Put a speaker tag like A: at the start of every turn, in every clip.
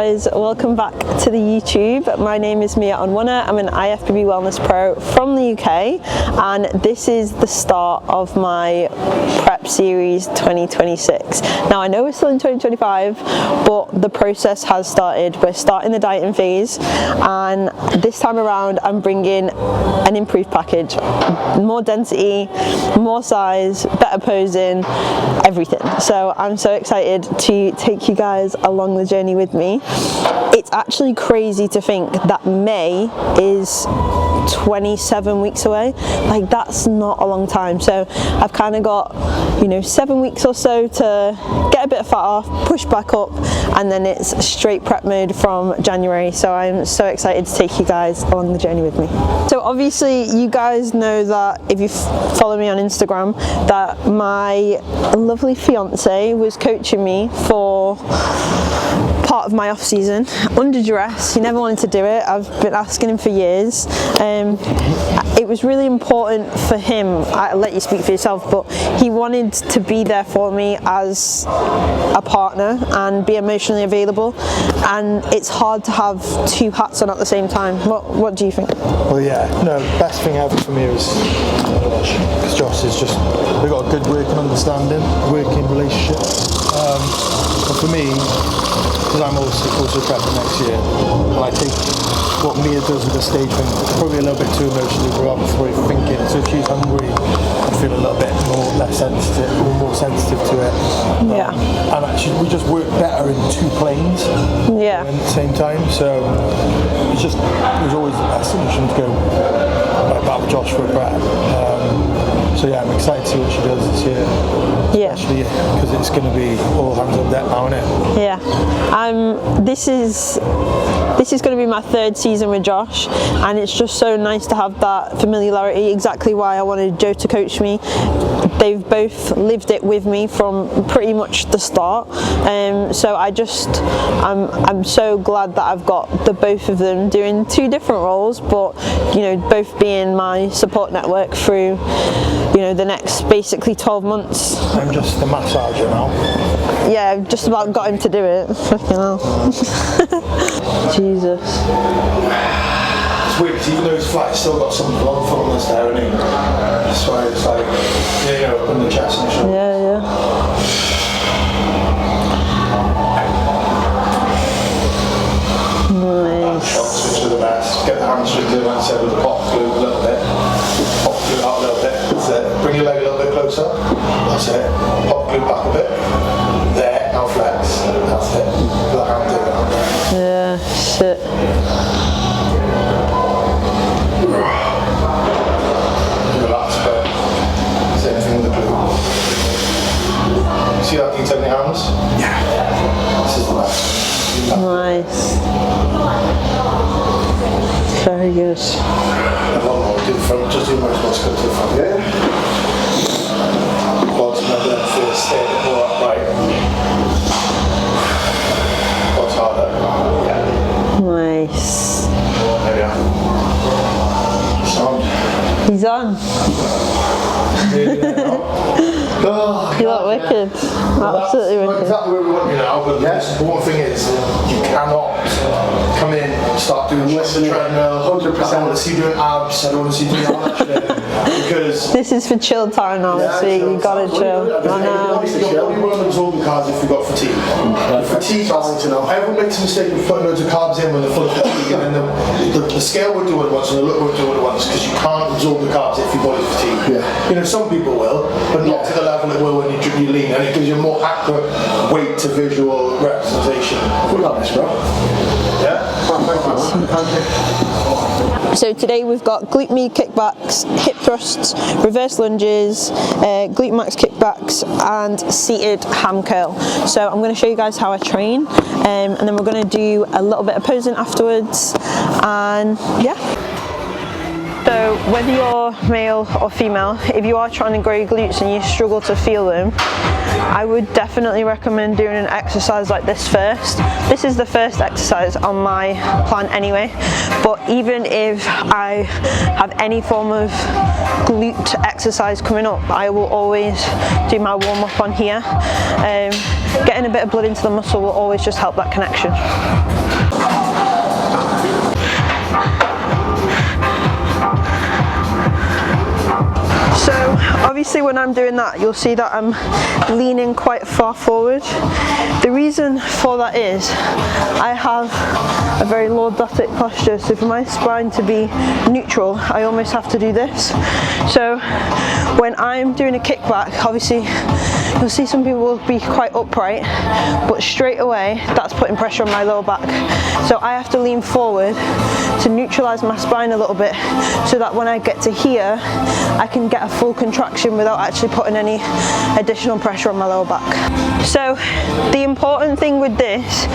A: guys, welcome back to the YouTube. My name is Onwuna. I'm an IFBB Wellness Pro from the UK, and this is the start of my prep series 2026. Now I know we're still in 2025, but the process has started. We're starting the dieting phase, and this time around I'm bringing an improved package. More density, more size, better posing, everything. So I'm so excited to take you guys along the journey with me. It's actually crazy to think that May is 27 weeks away. Like, that's not a long time. So I've kind of got, 7 weeks or so to get a bit of fat off, push back up, and then it's straight prep mode from January. So I'm so excited to take you guys along the journey with me. So obviously you guys know that if you follow me on Instagram, that my lovely fiance was coaching me for part of my off season under duress. He never wanted to do it. I've been asking him for years. It was really important for him. I'll let you speak for yourself, but he wanted to be there for me as a partner and be emotionally available, and it's hard to have two hats on at the same time. What do you think?
B: Well, yeah, no, best thing ever for me is because Josh is just, we've got a good working understanding, working relationship. But for me, because I'm also prepping next year, and I think what Mia does with the stage thing, it's probably a little bit too emotionally brought up before you're thinking. So if she's hungry, I feel a little bit more sensitive to it.
A: Yeah.
B: And actually, we just work better in two planes.
A: Yeah.
B: At the same time, so it was always the best solution to go like that with Josh for a prep. So yeah, I'm excited to see what she does this year.
A: Yeah.
B: Especially because it's going to be all hands on deck now, isn't it?
A: Yeah. This is going to be my third season with Josh, and it's just so nice to have that familiarity. Exactly why I wanted Joe to coach me. They've both lived it with me from pretty much the start. So I'm so glad that I've got the both of them doing two different roles, but both being my support network through the next basically 12 months.
B: I'm just the massager now.
A: Yeah, I've just about got him to do it. Fucking hell. Jesus.
B: It's weird because even though it's flat, it's still got some blood fullness there, isn't it? That's why it's like, on the chest and shoulder.
A: Yeah. Nice.
B: Shots, which are the best. Get the hamstrings in, like I said, with the pop glute a little bit. Pop glute out a little bit. That's it. Bring your leg a little bit closer. That's it. Pop glute back a bit. There, now flex. That's it. Put the hand in.
A: Yeah, shit.
B: Relax, but same thing with the glute. See that thing turning your hands? Yeah. This is the best.
A: Nice. Very good.
B: One more, do the front, just do most muscle to the front. Yeah. Quads, remember them four, stay a bit more upright. Quads harder. Yeah.
A: Nice.
B: There we are. Sound.
A: He's on. You look wicked. Absolutely wicked.
B: Exactly where we want you now, but the one thing is, you cannot come in and start doing the treadmill. 100%. I don't want to see you doing abs, I don't want to see you doing all that shit. Because
A: this is for chill time now, so you gotta chill. I know.
B: You won't absorb the carbs if you've got fatigue. Fatigue, everyone makes a mistake of putting loads of carbs in when they're full of fatigue, and then the scale won't do what it wants and the look won't do what it wants, because you can't absorb the carbs if your body's fatigued. Yeah. Some people will, but not to the level it will when you lean, and it gives you a more accurate weight to visual representation. We got this, bro. Yeah?
A: So today we've got glute med kickbacks, hip thrusts, reverse lunges, glute max kickbacks, and seated ham curl. So I'm going to show you guys how I train, and then we're going to do a little bit of posing afterwards, and yeah. So whether you're male or female, if you are trying to grow your glutes and you struggle to feel them, I would definitely recommend doing an exercise like this first. This is the first exercise on my plan anyway, but even if I have any form of glute exercise coming up, I will always do my warm-up on here. Getting a bit of blood into the muscle will always just help that connection. So obviously when I'm doing that, you'll see that I'm leaning quite far forward. The reason for that is I have a very lordotic posture, so for my spine to be neutral, I almost have to do this. So when I'm doing a kickback, obviously you'll see some people will be quite upright, but straight away that's putting pressure on my lower back. So I have to lean forward to neutralize my spine a little bit, so that when I get to here, I can get a full contraction without actually putting any additional pressure on my lower back. So the important thing with this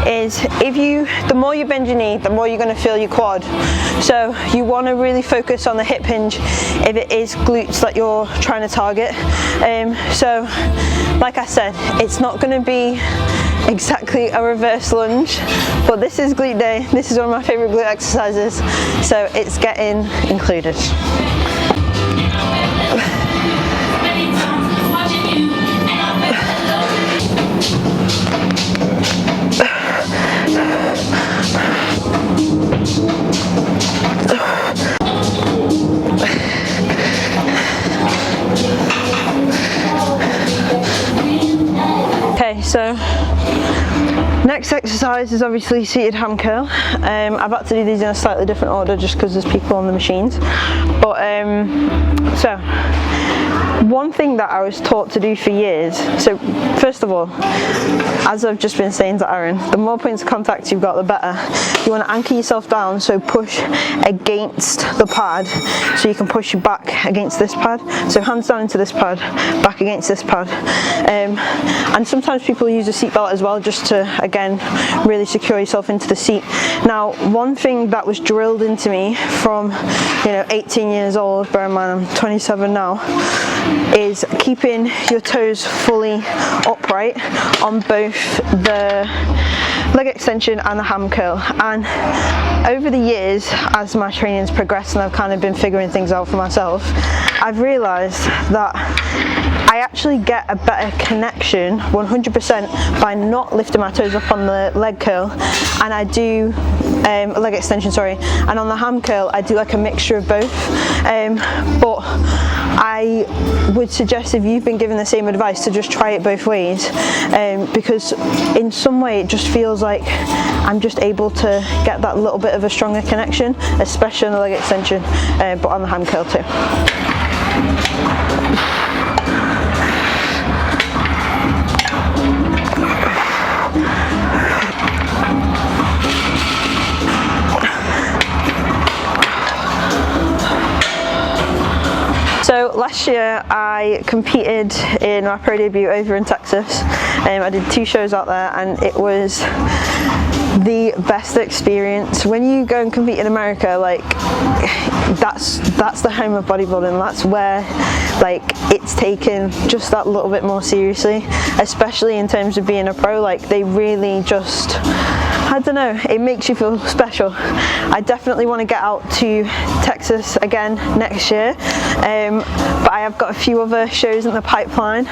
A: is the more you bend your knee, the more you're going to feel your quad. So you want to really focus on the hip hinge if it is glutes that you're trying to target. So like I said, it's not going to be exactly a reverse lunge, but this is glute day. This is one of my favorite glute exercises, so it's getting included. Okay, so next exercise is obviously seated ham curl. I've had to do these in a slightly different order just because there's people on the machines. But so one thing that I was taught to do for years, so first of all, as I've just been saying to Aaron, the more points of contact you've got, the better. You want to anchor yourself down, so push against the pad, so you can push your back against this pad. So hands down into this pad, back against this pad. And sometimes people use a seat belt as well, just to, again, really secure yourself into the seat. Now, one thing that was drilled into me from, 18 years old, bear in mind I'm 27 now, is keeping your toes fully upright on both the leg extension and the ham curl. And over the years, as my training's progressed and I've kind of been figuring things out for myself, I've realised that I actually get a better connection 100% by not lifting my toes up on the leg curl, and I do leg extension, sorry, and on the ham curl I do like a mixture of both. But I would suggest, if you've been given the same advice, to just try it both ways, because in some way it just feels like I'm just able to get that little bit of a stronger connection, especially on the leg extension, but on the ham curl too. So last year I competed in my pro debut over in Texas. I did 2 shows out there, and it was the best experience. When you go and compete in America, like that's the home of bodybuilding. That's where like it's taken just that little bit more seriously, especially in terms of being a pro. Like they really just, I don't know, it makes you feel special. I definitely want to get out to Texas again next year, but I have got a few other shows in the pipeline.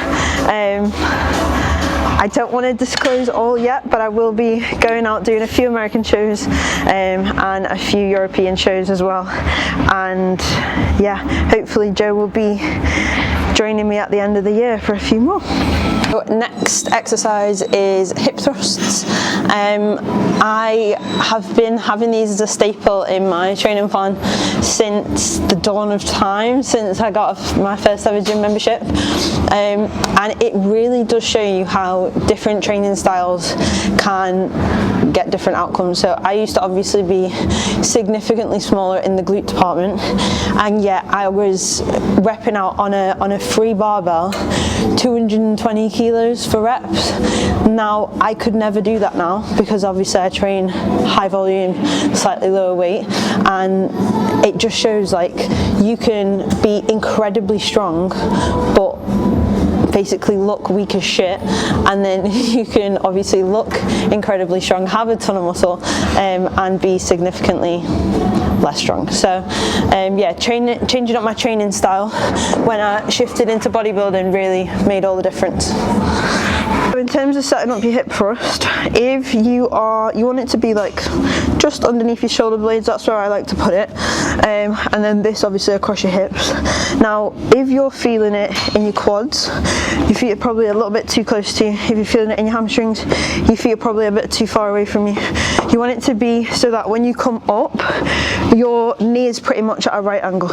A: I don't want to disclose all yet, but I will be going out doing a few American shows and a few European shows as well. And yeah, hopefully Joe will be joining me at the end of the year for a few more. So next exercise is hip thrusts. I have been having these as a staple in my training plan since the dawn of time, since I got my first ever gym membership, and it really does show you how different training styles can get different outcomes. So I used to obviously be significantly smaller in the glute department, and yet I was repping out on a free barbell 220 kilos for reps. Now I could never do that now, because obviously I train high volume, slightly lower weight, and it just shows like you can be incredibly strong but basically look weak as shit, and then you can obviously look incredibly strong, have a ton of muscle, and be significantly less strong. So yeah, changing up my training style when I shifted into bodybuilding really made all the difference. In terms of setting up your hip thrust, if you want it to be like just underneath your shoulder blades, that's where I like to put it, and then this obviously across your hips. Now if you're feeling it in your quads, your feet are probably a little bit too close to you. If you're feeling it in your hamstrings, your feet are probably a bit too far away from you. You want it to be so that when you come up, your knee is pretty much at a right angle.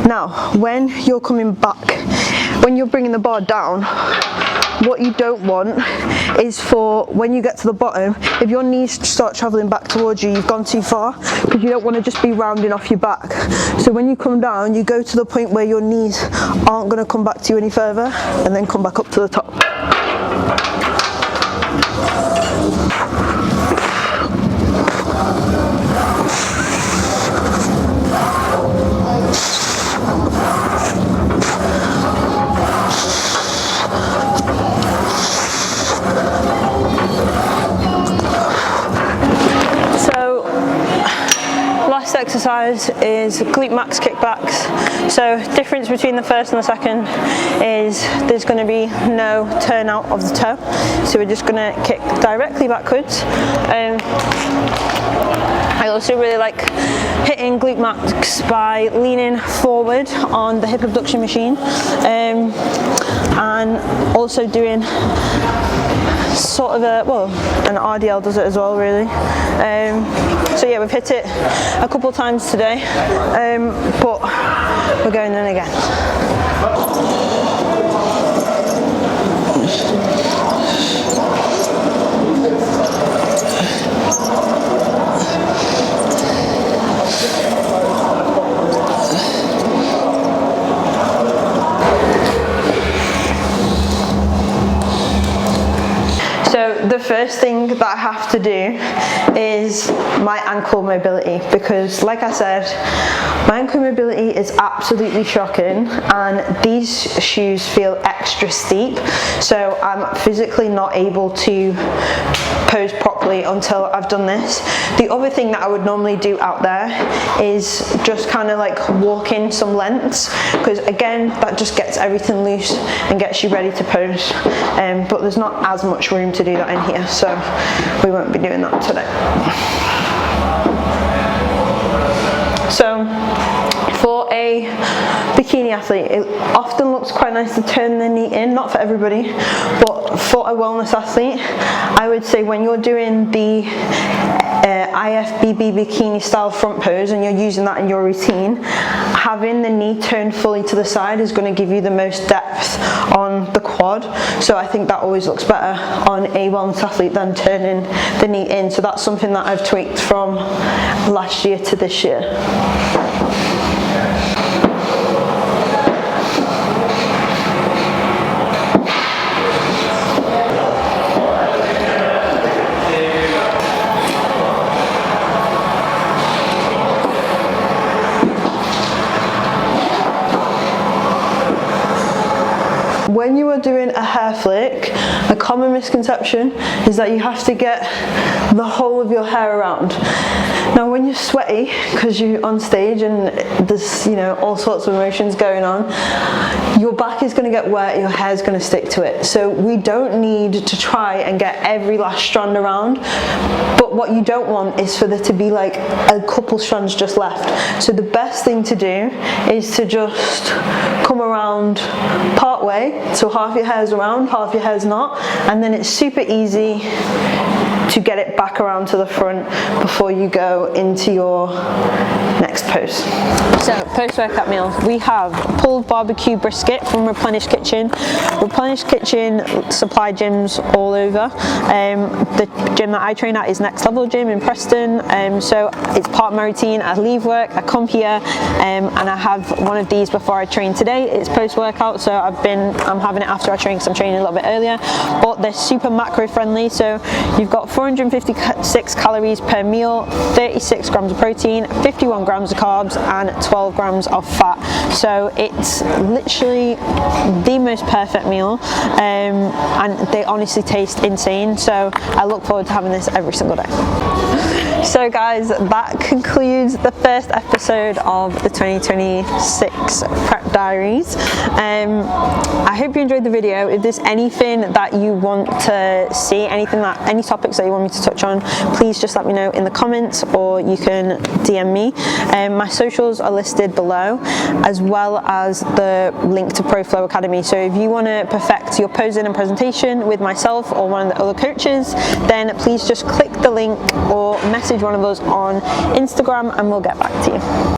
A: Now when you're coming back, when you're bringing the bar down, what you don't want is for when you get to the bottom, if your knees start traveling back towards you, you've gone too far, because you don't want to just be rounding off your back. So when you come down, you go to the point where your knees aren't going to come back to you any further, and then come back up to the top. Exercise is glute max kickbacks. So difference between the first and the second is there's going to be no turn out of the toe, so we're just going to kick directly backwards. I also really like hitting glute max by leaning forward on the hip abduction machine, and also doing sort of an RDL does it as well, really. So yeah, we've hit it a couple times today, but we're going in again. The first thing that I have to do is my ankle mobility, because like I said, my ankle mobility is absolutely shocking, and these shoes feel extra steep, so I'm physically not able to pose properly until I've done this. The other thing that I would normally do out there is just kind of like walk in some lengths, because again that just gets everything loose and gets you ready to pose, but there's not as much room to do that in here, so we won't be doing that today. So for a bikini athlete, it often looks quite nice to turn the knee in, not for everybody, but for a wellness athlete, I would say when you're doing the IFBB bikini style front pose and you're using that in your routine, having the knee turned fully to the side is going to give you the most depth on the quad, so I think that always looks better on a wellness athlete than turning the knee in. So that's something that I've tweaked from last year to this year. When you are doing a hair flick, a common misconception is that you have to get the whole of your hair around. Now when you're sweaty, because you're on stage and there's all sorts of emotions going on, your back is going to get wet, your hair is going to stick to it. So we don't need to try and get every last strand around, but what you don't want is for there to be like a couple strands just left. So the best thing to do is to just come around part way, so half your hair is around, half your hair is not, and then it's super easy to get it back around to the front before you go into your next pose. So post-workout meal, we have pulled barbecue brisket from Replenish Kitchen. Replenish Kitchen supply gyms all over. The gym that I train at is Next Level Gym in Preston, so it's part of my routine. I leave work, I come here, and I have one of these before I train today. It's post-workout, so I'm having it after I train because I'm training a little bit earlier, but they're super macro friendly. So you've got 456 calories per meal, 36 grams of protein, 51 grams of carbs, and 12 grams of fat. So it's literally the most perfect meal, and they honestly taste insane. So I look forward to having this every single day. So guys, that concludes the first episode of the 2026 Prep Diaries. I hope you enjoyed the video. If there's anything that you want to see, any topics that you want me to touch on, please just let me know in the comments, or you can DM me. My socials are listed below, as well as the link to ProFlow Academy. So if you want to perfect your posing and presentation with myself or one of the other coaches, then please just click the link or message one of us on Instagram and we'll get back to you.